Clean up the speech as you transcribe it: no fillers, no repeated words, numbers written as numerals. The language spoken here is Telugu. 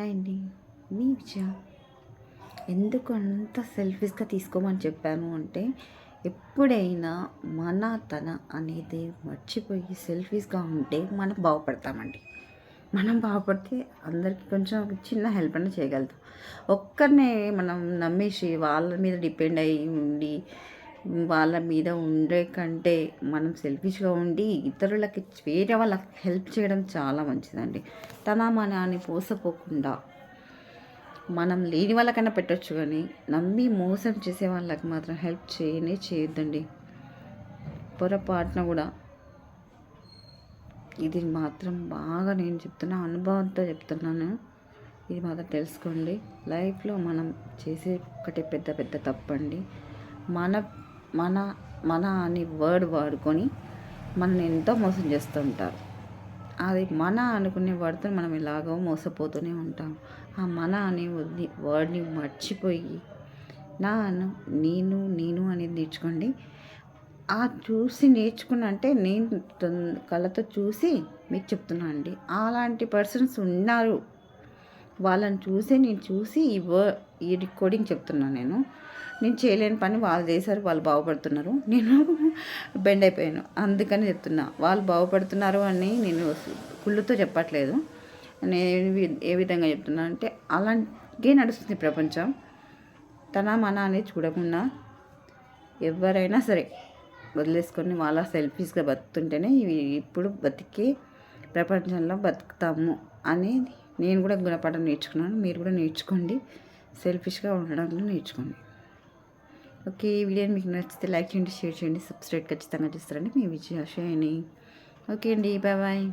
హాయ్ అండి, మీ విజయ. ఎందుకు అంత సెల్ఫీస్గా తీసుకోమని చెప్పాను అంటే, ఎప్పుడైనా మన తన అనేది మర్చిపోయి సెల్ఫీస్గా ఉంటే మనం బాగుపడతామండి. మనం బాగుపడితే అందరికీ కొంచెం చిన్న హెల్ప్ అనేది చేయగలుగుతాం. ఒక్కరినే మనం నమ్మేసి వాళ్ళ మీద డిపెండ్ అయ్యి ఉండి వాళ్ళ మీద ఉండే కంటే మనం సెల్ఫిష్గా ఉండి ఇతరులకి వేరే వాళ్ళకి హెల్ప్ చేయడం చాలా మంచిదండి. తన మన అని పోసపోకుండా మనం లేని వాళ్ళకైనా పెట్టచ్చు, కానీ నమ్మి మోసం చేసే వాళ్ళకి మాత్రం హెల్ప్ చేయొద్దండి. పొరపాటున కూడా. ఇది మాత్రం బాగా నేను చెప్తున్నా, అనుభవంతో చెప్తున్నాను. ఇది మాత్రం తెలుసుకోండి. లైఫ్లో మనం చేసే ఒకటి పెద్ద పెద్ద తప్పండి. మన మన మన అని వర్డ్ వాడుకొని మనల్ని ఎంతో మోసం చేస్తూ ఉంటారు. అది మన అనుకునే వర్డ్తో మనం ఎలాగో మోసపోతూనే ఉంటాం. ఆ మన అనే వర్డ్ని మర్చిపోయి నేను అనేది నేర్చుకోండి. ఆ చూసి నేర్చుకున్నా అంటే నేను కళ్ళతో చూసి మీకు చెప్తున్నా అండి. అలాంటి పర్సన్స్ ఉన్నారు. వాళ్ళని నేను చూసి ఈ రికార్డింగ్ చెప్తున్నాను. నేను చేయలేని పని వాళ్ళు చేశారు, వాళ్ళు బాగుపడుతున్నారు, నేను బెండ్ అయిపోయాను. అందుకని చెప్తున్నా. వాళ్ళు బాగుపడుతున్నారు అని నేను కుళ్ళుతో చెప్పట్లేదు. నేను ఏ విధంగా చెప్తున్నా అంటే, అలాగే నడుస్తుంది ప్రపంచం. తన మన అనేది చూడకుండా ఎవరైనా సరే వదిలేసుకొని వాళ్ళ సెల్ఫీస్గా బతుకుతుంటేనే ఇప్పుడు బతికే ప్రపంచంలో బతుకుతాము అనేది నేను కూడా గుణపాఠం నేర్చుకున్నాను. మీరు కూడా నేర్చుకోండి. సెల్ఫిష్గా ఉండడం నేర్చుకోండి. ఓకే, ఈ వీడియోని మీకు నచ్చితే లైక్ చేయండి, షేర్ చేయండి, సబ్స్క్రైబ్ ఖచ్చితంగా చేస్తారండి. మీ విజయ షైని. ఓకే అండి, బాయ్ బాయ్.